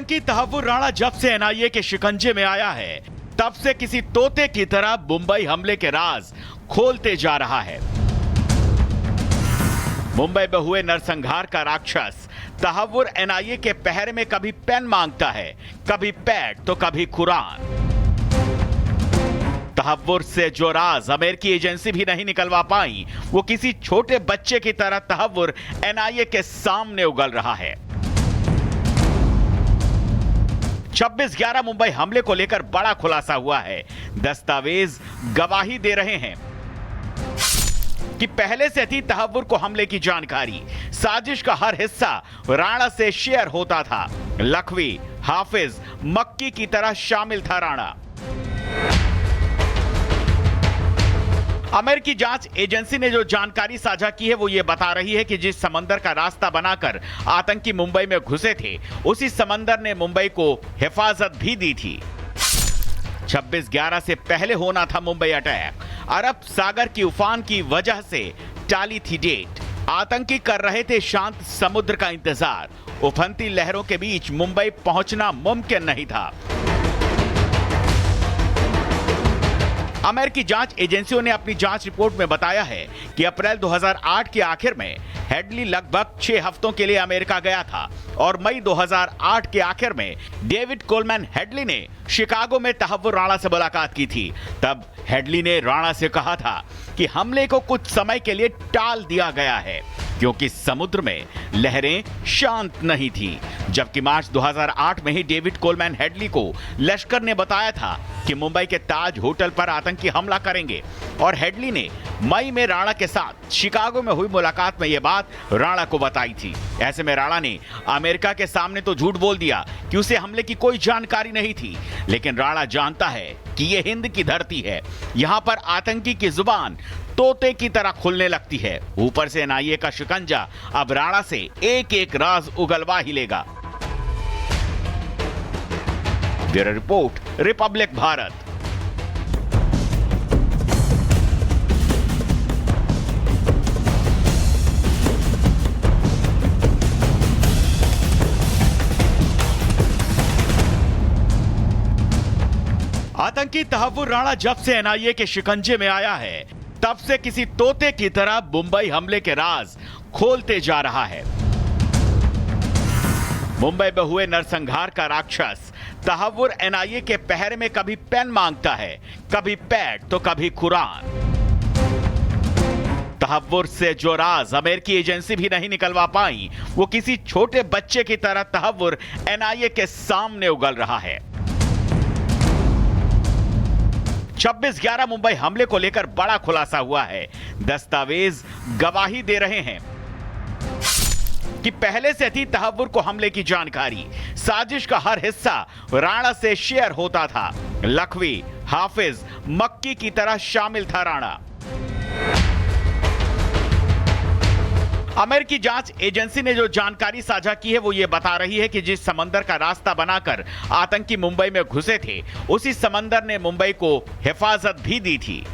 आतंकी तहव्वुर राणा जब से एनआईए के शिकंजे में आया है, तब से किसी तोते की तरह मुंबई हमले के राज खोलते जा रहा है। मुंबई में हुए नरसंहार का राक्षस तहव्वुर एनआईए के पहरे में कभी पेन मांगता है, कभी पैड तो कभी कुरान। तहव्वुर से जो राज अमेरिकी एजेंसी भी नहीं निकलवा पाई, वो किसी छोटे बच्चे की तरह तहव्वुर एनआईए के सामने उगल रहा है। 26/11 मुंबई हमले को लेकर बड़ा खुलासा हुआ है। दस्तावेज गवाही दे रहे हैं कि पहले से थी तहव्वुर को हमले की जानकारी। साजिश का हर हिस्सा राणा से शेयर होता था। लखवी, हाफिज, मक्की की तरह शामिल था राणा। अमेरिकी जांच एजेंसी ने जो जानकारी साझा की है वो ये बता रही है कि जिस समंदर का रास्ता बनाकर आतंकी मुंबई में घुसे थे, उसी समंदर ने मुंबई को हिफाजत भी दी थी। 26/11 से पहले होना था मुंबई अटैक। अरब सागर की उफान की वजह से टाली थी डेट। आतंकी कर रहे थे शांत समुद्र का इंतजार। उफनती लहरों के बीच मुंबई पहुंचना मुमकिन नहीं था। अमेरिकी जांच एजेंसियों ने अपनी जांच रिपोर्ट में बताया है कि अप्रैल 2008 के आखिर में हेडली लगभग 6 हफ्तों के लिए अमेरिका गया था और मई 2008 के आखिर में डेविड कोलमैन हेडली ने शिकागो में तहव्वुर राणा से मुलाकात की थी। तब हेडली ने राणा से कहा था कि हमले को कुछ समय के लिए टाल दिया गया है क्योंकि समुद्र में लहरें शांत नहीं थी। जबकि मार्च 2008 में ही डेविड कोलमैन हेडली को लश्कर ने बताया था कि मुंबई के ताज होटल पर आतंकी हमला करेंगे और हेडली ने मई में राणा के साथ शिकागो में हुई मुलाकात में यह बात राणा को बताई थी। ऐसे में राणा ने अमेरिका के सामने तो झूठ बोल दिया कि उसे हमले की कोई जानकारी नहीं थी, लेकिन राणा जानता है कि यह हिंद की धरती है। यहां पर आतंकी की जुबान तोते की तरह खुलने लगती है। ऊपर से एनआईए का शिकंजा अब राणा से एक एक राज उगलवा ही लेगा। Bureau report, Republic Bharat. आतंकी तहव्वुर राणा जब से एनआईए के शिकंजे में आया है, तब से किसी तोते की तरह मुंबई हमले के राज खोलते जा रहा है। मुंबई में हुए नरसंहार का राक्षस तहव्वुर एनआईए के पहरे में कभी पेन मांगता है, कभी पैड तो कभी कुरान। तहव्वुर से जो राज अमेरिकी एजेंसी भी नहीं निकलवा पाई, वो किसी छोटे बच्चे की तरह तहव्वुर एनआईए के सामने उगल रहा है। 26/11 मुंबई हमले को लेकर बड़ा खुलासा हुआ है। दस्तावेज गवाही दे रहे हैं कि पहले से थी तहव्वुर को हमले की जानकारी। साजिश का हर हिस्सा राणा से शेयर होता था। लखवी, हाफिज, मक्की की तरह शामिल था राणा। अमेरिकी जांच एजेंसी ने जो जानकारी साझा की है वो ये बता रही है कि जिस समंदर का रास्ता बनाकर आतंकी मुंबई में घुसे थे, उसी समंदर ने मुंबई को हिफाजत भी दी थी।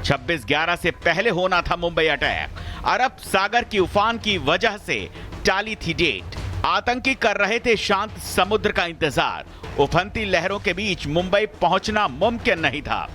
26/11 से पहले होना था मुंबई अटैक। अरब सागर की उफान की वजह से टाली थी डेट। आतंकी कर रहे थे शांत समुद्र का इंतजार। उफनती लहरों के बीच मुंबई पहुंचना मुमकिन नहीं था।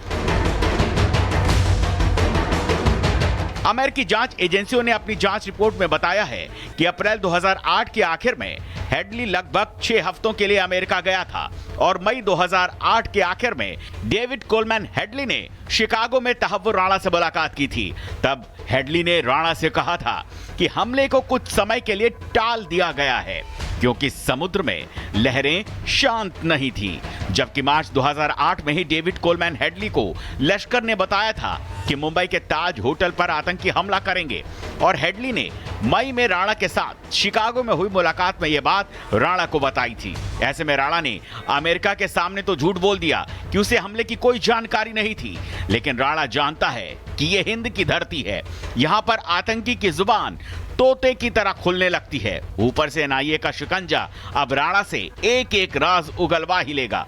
अमेरिकी जांच एजेंसियों ने अपनी जांच रिपोर्ट में बताया है कि अप्रैल 2008 के आखिर में हेडली लगभग 6 हफ्तों के लिए अमेरिका गया था और मई 2008 के आखिर में डेविड कोलमैन हेडली ने शिकागो में तहव्वुर राणा से मुलाकात की थी। तब हेडली ने राणा से कहा था कि हमले को कुछ समय के लिए टाल दिया गया है क्योंकि समुद्र में लहरें शांत नहीं थी। जबकि मार्च 2008 में ही डेविड कोलमैन हेडली को लश्कर ने बताया था कि मुंबई के ताज होटल पर आतंकी हमला करेंगे और हेडली ने मई में राणा के साथ शिकागो में हुई मुलाकात में यह बात राणा को बताई थी। ऐसे में राणा ने अमेरिका के सामने तो झूठ बोल दिया कि उसे हमले की कोई जानकारी नहीं थी, लेकिन राणा जानता है कि यह हिंद की धरती है। यहां पर आतंकी की जुबान तोते की तरह खुलने लगती है। ऊपर से एनआईए का शिकंजा अब राणा से एक एक राज उगलवा ही लेगा।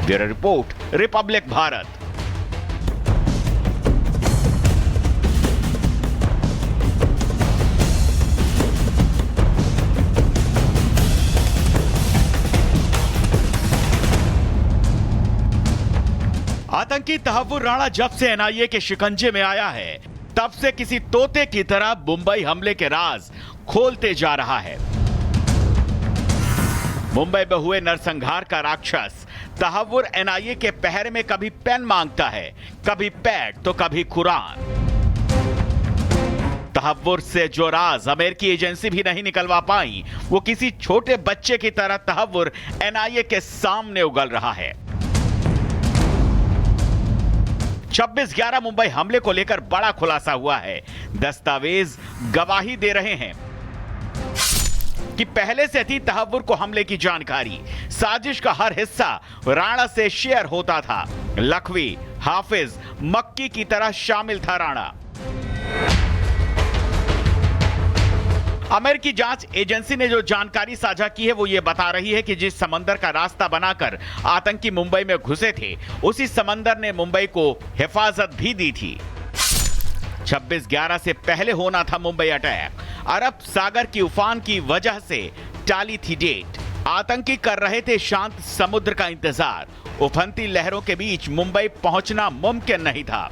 Bureau report, Republic Bharat. आतंकी तहव्वुर राणा जब से एनआईए के शिकंजे में आया है, तब से किसी तोते की तरह मुंबई हमले के राज खोलते जा रहा है। मुंबई में हुए नरसंहार का राक्षस तहव्वुर एनआईए के पहरे में कभी पेन मांगता है, कभी पैड तो कभी कुरान। तहव्वुर से जो राज अमेरिकी एजेंसी भी नहीं निकलवा पाई, वो किसी छोटे बच्चे की तरह तहव्वुर एनआईए के सामने उगल रहा है। 26/11 मुंबई हमले को लेकर बड़ा खुलासा हुआ है। दस्तावेज गवाही दे रहे हैं कि पहले से थी तहव्वुर को हमले की जानकारी। साजिश का हर हिस्सा राणा से शेयर होता था। लखवी, हाफिज, मक्की की तरह शामिल था राणा। अमेरिकी जांच एजेंसी ने जो जानकारी साझा की है वो ये बता रही है कि जिस समंदर का रास्ता बनाकर आतंकी मुंबई में घुसे थे, उसी समंदर ने मुंबई को हिफाजत भी दी थी। 26/11 से पहले होना था मुंबई अटैक। अरब सागर की उफान की वजह से टाली थी डेट। आतंकी कर रहे थे शांत समुद्र का इंतजार। उफनती लहरों के बीच मुंबई पहुंचना मुमकिन नहीं था।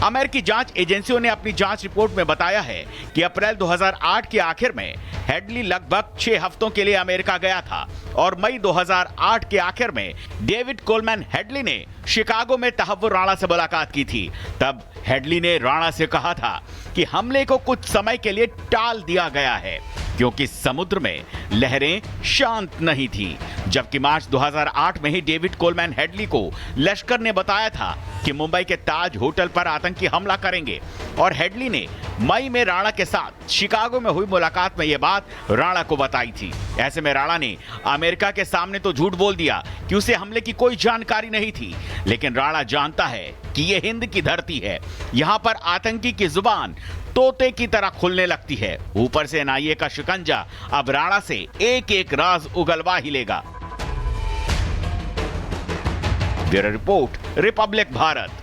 अमेरिकी जांच एजेंसियों ने अपनी जांच रिपोर्ट में बताया है कि अप्रैल 2008 के आखिर में हेडली लगभग 6 हफ्तों के लिए अमेरिका गया था और मई 2008 के आखिर में डेविड कोलमैन हेडली ने शिकागो में तहव्वुर राणा से मुलाकात की थी। तब हेडली ने राणा से कहा था कि हमले को कुछ समय के लिए टाल दिया गया है क्योंकि समुद्र में लहरें शांत नहीं थी। जबकि मार्च 2008 में ही डेविड कोलमैन हेडली को लश्कर ने बताया था कि मुंबई के ताज होटल पर आतंकी हमला करेंगे और हेडली ने मई में राणा के साथ शिकागो में हुई मुलाकात में यह बात राणा को बताई थी। ऐसे में राणा ने अमेरिका के सामने तो झूठ बोल दिया कि उसे हमले की कोई जानकारी नहीं थी, लेकिन राणा जानता है कि यह हिंद की धरती है। यहां पर आतंकी की जुबान तोते की तरह खुलने लगती है। ऊपर से एनआईए का शिकंजा अब राणा से एक एक राज उगलवा ही लेगा। Bureau report, Republic Bharat.